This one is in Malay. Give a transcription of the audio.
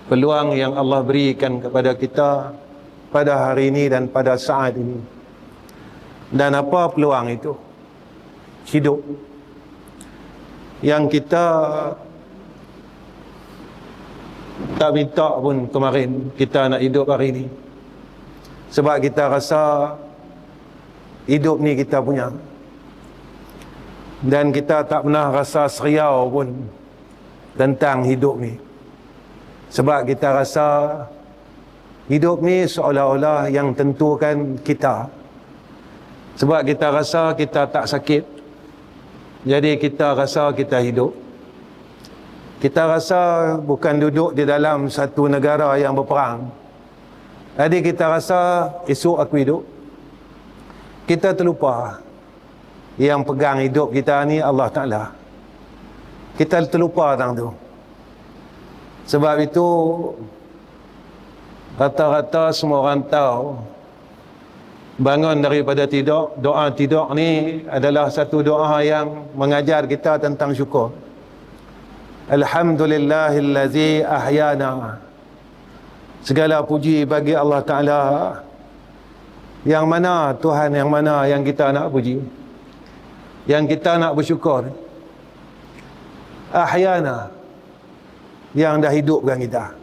peluang yang Allah berikan kepada kita pada hari ini dan pada saat ini. Dan apa peluang itu? Hidup. Yang kita tak minta pun kemarin kita nak hidup hari ini. Sebab kita rasa hidup ni kita punya. Dan kita tak pernah rasa seriau pun tentang hidup ni. Sebab kita rasa hidup ni seolah-olah yang tentukan kita. Sebab kita rasa kita tak sakit, jadi kita rasa kita hidup. Kita rasa bukan duduk di dalam satu negara yang berperang, jadi kita rasa esok aku hidup. Kita terlupa yang pegang hidup kita ni Allah Ta'ala. Kita terlupa tentang tu. Sebab itu rata-rata semua orang tahu bangun daripada tidur, doa tidur ni adalah satu doa yang mengajar kita tentang syukur. Alhamdulillahillazi ahyana. Segala puji bagi Allah Ta'ala. Yang mana Tuhan, yang mana yang kita nak puji, yang kita nak bersyukur. Ahyana, yang dah hidupkan kita.